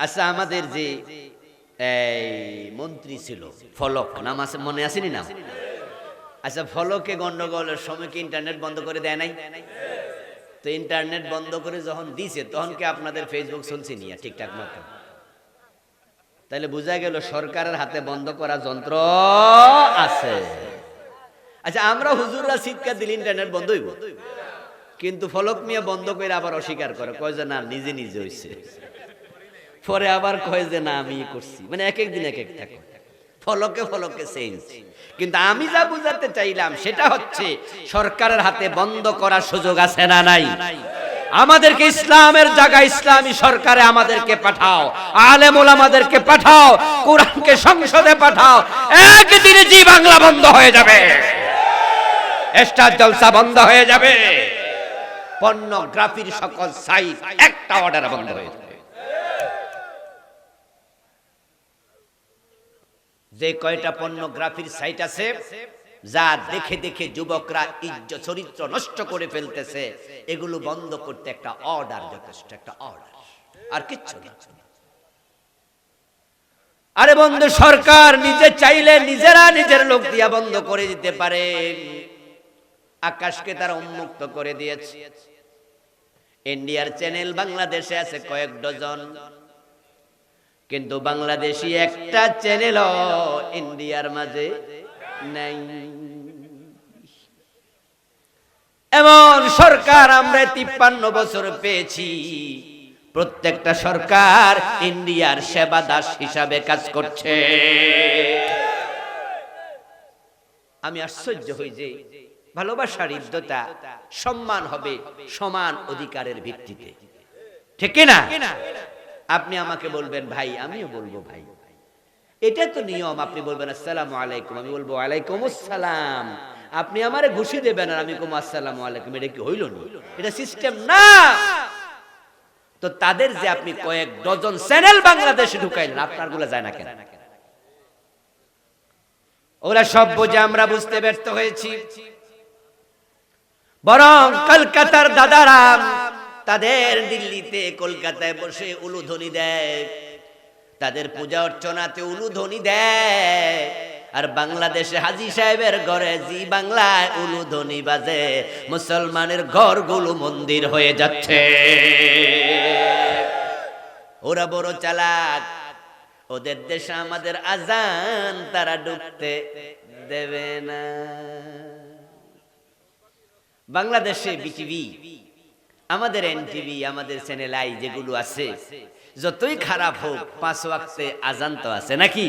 আচ্ছা, আমাদের যে এই মন্ত্রী ছিল ফলক, নাম আছে, মনে আসেনি নাম? আচ্ছা, ফলকে গন্ডগোলের সময় কি ইন্টারনেট বন্ধ করে দেয় নাই? তো ইন্টারনেট বন্ধ করে যখন দিছে তখন কি আপনাদের ফেসবুক চলছে নিয়ে ঠিকঠাক মতো? তাহলে বোঝা গেল সরকারের হাতে বন্ধ করা যন্ত্র আছে। আচ্ছা, আমরা হুজুররা চিৎকার দিলে ইন্টারনেট বন্ধ হইব, কিন্তু ফলক মিয়া বন্ধ করে আবার অস্বীকার করে, কয় যে না নিজে নিজে হইছে, পরে আবার কয় যে না আমি করছি। মানে এক এক দিন এক এক থাকে, ফলকে ফলকে চেঞ্জ। কিন্তু আমি যা বুঝাতে চাইলাম সেটা হচ্ছে সরকারের হাতে বন্ধ করার সুযোগ আছে না নাই? আমাদেরকে ইসলামের জায়গায় ইসলামী সরকারে আমাদেরকে পাঠাও, আলেম ওলামাদেরকে পাঠাও, কোরআনকে সংসদে পাঠাও, একদিনে জি বাংলা বন্ধ হয়ে যাবে, স্টার জলসা বন্ধ হয়ে যাবে, পর্নোগ্রাফির সকল সাইট একটা অর্ডার বন্ধ হয়ে যাবে। যে কয়টা পর্নোগ্রাফির সাইট আছে যা দেখে দেখে যুবকরা ইজ্জত চরিত্র নষ্ট করে ফেলতেছে, এগুলো বন্ধ করতে একটা অর্ডার যথেষ্ট, একটা অর্ডার, আর কিচ্ছু না। আরে বন্ধু, সরকার নিজে চাইলে নিজেরা নিজের লোক দিয়া বন্ধ করে দিতে পারে। আকাশকে তারা উন্মুক্ত করে দিয়েছে। ইন্ডিয়ার চ্যানেল বাংলাদেশে আছে কয়েক ডজন, কিন্তু বাংলাদেশি একটা চ্যানেলও ইন্ডিয়ার মাঝে নাই। এমন সরকার আমরা 53 বছর পেয়েছি, প্রত্যেকটা সরকার ইন্ডিয়ার সেবা দাস হিসাবে কাজ করছে। আমি আশ্চর্য হই যে ভালোবাসার ইজ্জতটা সম্মান হবে সমান অধিকারের ভিত্তিতে, ঠিক না? আপনি আমাকে বলবেন ভাই, আমিও বলবো ভাই, এটা তো নিয়ম। আপনি বলবেন আসসালামু আলাইকুম, আমি বলবো ওয়ালাইকুম আসসালাম। আপনি আমারে ঘুষি দেবেন আর আমি কম আসসালামু আলাইকুম, এটা কি হইল না? এটা সিস্টেম না। তো তাদের যে আপনি কয়েক ডজন চ্যানেল বাংলাদেশে ঢুকাইলেন, আপনার গুলো যায় না কেন? ওরা সব বুঝে আমরা বুঝতে ব্যর্থ হয়েছি। বরং কলকাতার দাদারা তাদের দিল্লিতে কলকাতায় বসে উলুধ্বনি দেয়, তাদের পূজা অর্চনাতে উলুধ্বনি দেয়, আর বাংলাদেশে হাজী সাহেবের ঘরে জি বাংলায় উলুধ্বনি বাজে, মুসলমানের ঘরগুলো মন্দির হয়ে যাচ্ছে। ওরা বড় চালাক, ওদের দেশে আমাদের আজান তারা ঢুকতে দেবে না। বাংলাদেশে বিটিভি, আমাদের এনটিভি, আমাদের চ্যানেল আই যেগুলো আছে, যতই খারাপ হোক 5 ওয়াক্তে আজান তো আছে নাকি?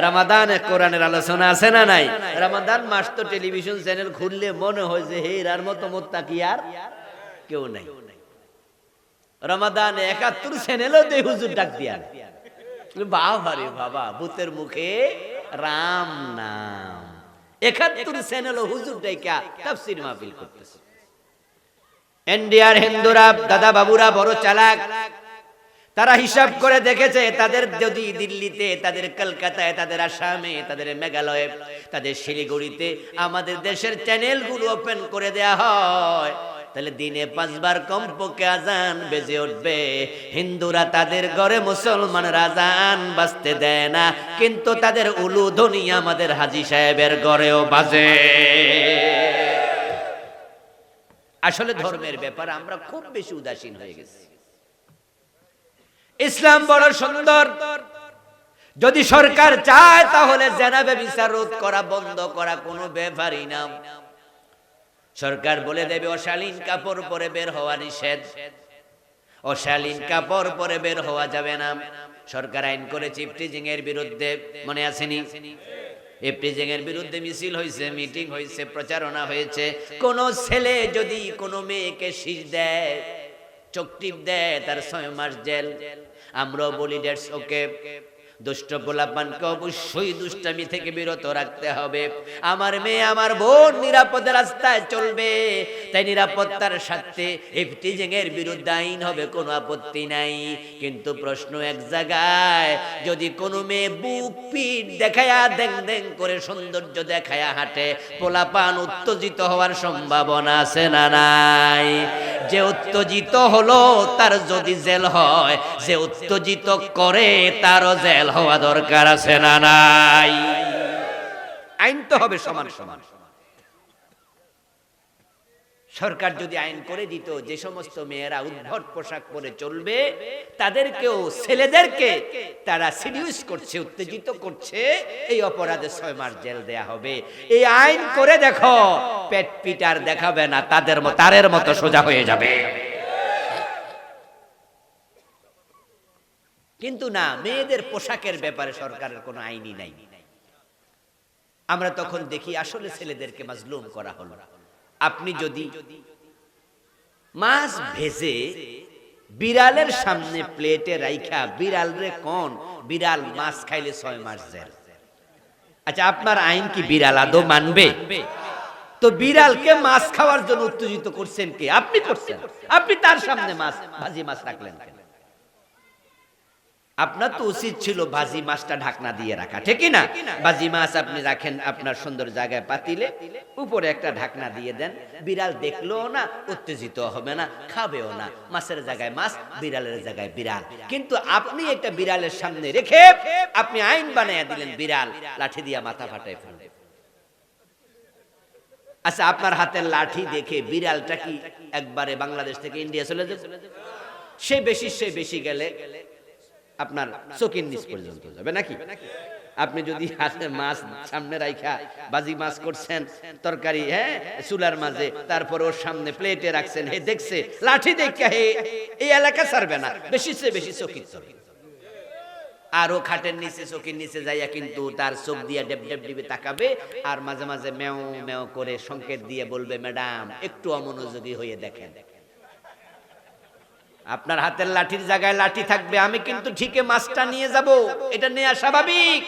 রমাদানে কোরআনের আলোচনা আছে না নাই? রমাদান মাস তো টেলিভিশন চ্যানেল খুললে মনে হয় যে হেরার মতো মুত্তাকি আর কেউ নাই। রমাদানে 71 চ্যানেলও দেই হুজুর ডাক দিয়া, বাবা রে বাবা, ভূতের মুখে রাম নাম। 71 চ্যানেলও হুজুর ডাইকা তাফসীর মাহফিল করতেছে। ইন্ডিয়ার হিন্দুরা, দাদা বাবুরা বড় চালাক, তারা হিসাব করে দেখেছে তাদের যদি দিল্লিতে, তাদের কলকাতায়, তাদের আসামে, তাদের মেঘালয়ে, তাদের শিলিগুড়িতে আমাদের দেশের চ্যানেলগুলো ওপেন করে দেয়া হয়, তাহলে দিনে 5 বার কমপক্ষে আজান বেজে উঠবে। হিন্দুরা তাদের ঘরে মুসলমানরা আজান বাজতে দেয় না, কিন্তু তাদের উলুধ্বনি আমাদের হাজী সাহেবের ঘরেও বাজে। আসলে ধর্মের ব্যাপারে আমরা খুব বেশি উদাসীন হয়ে গেছি। ইসলাম বড় সুন্দর। যদি সরকার চায় তাহলে জেনা ব্যভিচার রোধ করা, বন্ধ করা কোনো ব্যাপারই না। সরকার বলে দেবে অশালীন কাপড় পরে বের হওয়া নিষেধ, অশালীন কাপড় পরে বের হওয়া যাবে না। সরকার আইন করেছে ইফটিজিং এর বিরুদ্ধে, মনে আসেনি? ইফটিজিং এর বিরুদ্ধে মিছিল হয়েছে, মিটিং হয়েছে, প্রচারণা হয়েছে। কোন ছেলে যদি কোনো মেয়েকে শীষ দেয়, চোখ টিপ দেয়, তার 6 মাস জেল। আমরাও বলি দ্যাটস ওকে। দুষ্ট পোলাপানকে অবশ্যই দুষ্টামি থেকে বিরত রাখতে হবে। আমার মেয়ে, আমার বোন নিরাপদে রাস্তায় চলবে, তাই নিরাপত্তার সাথে ইফটিজিং এর বিরুদ্ধে আইন হবে, কোনো আপত্তি নাই। কিন্তু প্রশ্ন এক জায়গায়, যদি কোনো মেয়ে বুক পিঠ দেখায়া দেং দেং করে সৌন্দর্য দেখায়া হাঁটে, পোলাপান উত্তেজিত হওয়ার সম্ভাবনা আছে না নাই? যে উত্তেজিত হলো তার যদি জেল হয়, যে উত্তেজিত করে তারও জেল হওয়া দরকার আছে না নাই? আইন তো হবে সমান সমান। সরকার যদি আইন করে দিত যে সমস্ত মেয়েরা উদ্ভট পোশাক পরে চলবে তাদেরকেও, ছেলেদেরকে তারা সিডিউস করছে, উত্তেজিত করছে, এই অপরাধে 6 মাস জেল দেয়া হবে। এই আইন করে দেখো, পেট পিটার দেখাবে না, তারের মতো সোজা হয়ে যাবে। কিন্তু না, মেয়েদের পোশাকের ব্যাপারে সরকারের কোনো আইনই নাই। আমরা তখন দেখি আসলে ছেলেদেরকে মাজলুম করা হলো। আপনি যদি মাছ ভেজে বিড়ালের সামনে প্লেটে রাইখা বিড়াল রে কোন বিড়াল মাছ খাইলে 6 মাস জেল, আচ্ছা আপনার আইন কি বিড়াল আদৌ মানবে? তো বিড়ালকে মাছ খাওয়ার জন্য উত্তেজিত করছেন কে? আপনি করছেন। আপনি তার সামনে মাছ, ভাজি মাছ রাখলেন কেন? আপনার তো উচিত ছিল ভাজি মাছটা ঢাকনা দিয়ে রাখা, ঠিক না? ভাজি মাছ আপনি রাখেন আপনার সুন্দর জায়গায় পাতিলে, উপরে একটা ঢাকনা দিয়ে দেন, বিড়াল দেখলেও না, উত্তেজিত হবে না, খাবেও না। মাছের জায়গায় মাছ, বিড়ালের জায়গায় বিড়াল। কিন্তু আপনি এটা বিড়ালের সামনে রেখে আপনি আইন বানাইয়া দিলেন বিড়াল লাঠি দিয়ে মাথা ফাটায় ফেলবে। আচ্ছা আপনার হাতের লাঠি দেখে বিড়ালটা কি একবারে বাংলাদেশ থেকে ইন্ডিয়া চলে যাবে? সে বেশি গেলে আপনার চোখের নিচ পর্যন্ত যাবে নাকি? আপনি যদি হাতে মাছ সামনে রাইখা বাজি মাছ করছেন তরকারি, হ্যাঁ, চুলার মাঝে, তারপর ওর সামনে প্লেটে রাখছেন, হে দেখছে, লাঠি দেখে হে এই এলাকা ছাড়বে না, বেশি চোখের চলে। আর ও খাটের নিচে, চোখের নিচে যাইয়া কিন্তু তার চোখ দিয়ে ডেব ডিবে তাকাবে, আর মাঝে মাঝে মেও মেও করে সংকেত দিয়ে বলবে, ম্যাডাম একটু অমনোযোগী হয়ে দেখেন। আপনার হাতের লাঠির জায়গায় লাঠি থাকবে, আমি কিন্তু ঠিকই মাছটা নিয়ে যাব, এটা নেওয়া স্বাভাবিক।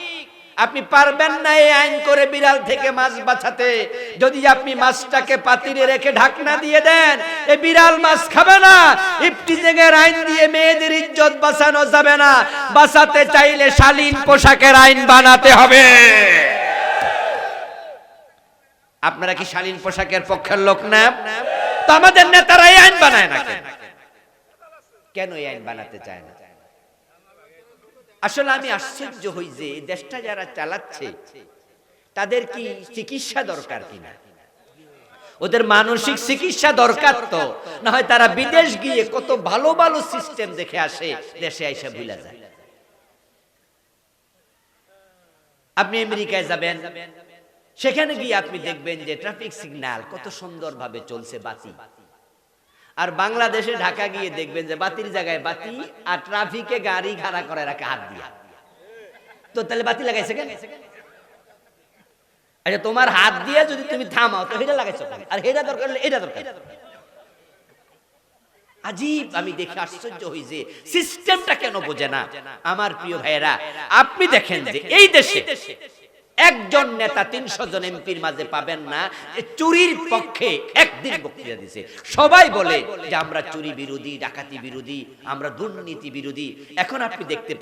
আপনি পারবেন না এই আইন করে বিড়াল থেকে মাছ বাঁচাতে। যদি আপনি মাছটাকে পাতিলে রেখে ঢাকনা দিয়ে দেন, এই বিড়াল মাছ খাবে না। ইফতিজিংয়ের আইন দিয়ে মেয়েদের ইজ্জত বাঁচানো যাবে না। বাঁচাতে চাইলে শালীন পোশাকের আইন বানাতে হবে। আপনারা কি শালীন পোশাকের পক্ষের লোক না? তো আমাদের নেতারা এই আইন বানায় না কেন? এই আইন বানাতে চায় না। আসলে আমি আশ্চর্য হই যে দেশটা যারা চালাচ্ছে তাদের কি চিকিৎসা দরকার কিনা? ওদের মানসিক চিকিৎসা দরকার তো, না হয় তারা বিদেশ গিয়ে কত ভালো ভালো সিস্টেম দেখে আসে, দেশে আইসা ভুলে যায়। আপনি আমেরিকায় যাবেন, সেখানে গিয়ে আপনি দেখবেন যে ট্রাফিক সিগন্যাল কত সুন্দরভাবে চলছে, বাতি। আর বাংলাদেশে ঢাকা গিয়ে দেখবেন যে বাতির জায়গায় বাতি, আর ট্রাফিকে গাড়ি খাড়া করে রাখে হাত দিয়া। তো তাহলে বাতি লাগাইছে কেন? আচ্ছা তোমার হাত দিয়ে যদি তুমি থামাও তো হেটা লাগাইছো, আর হেটা দরকার হলে এটা দরকার। আজীব, আমি দেখে আশ্চর্য হই যে সিস্টেমটা কেন বোঝে না। আমার প্রিয় ভাইয়েরা, আপনি দেখেন যে এই দেশে একজন নেতা 300 জন এমপির মাঝে পাবেন না চুরির পক্ষে একদিন বক্তৃতা দিয়েছে। সবাই বলে যে আমরা চুরি বিরোধী, ডাকাতি বিরোধী, আমরা দুর্নীতি বিরোধী। এখন আপনি দেখতে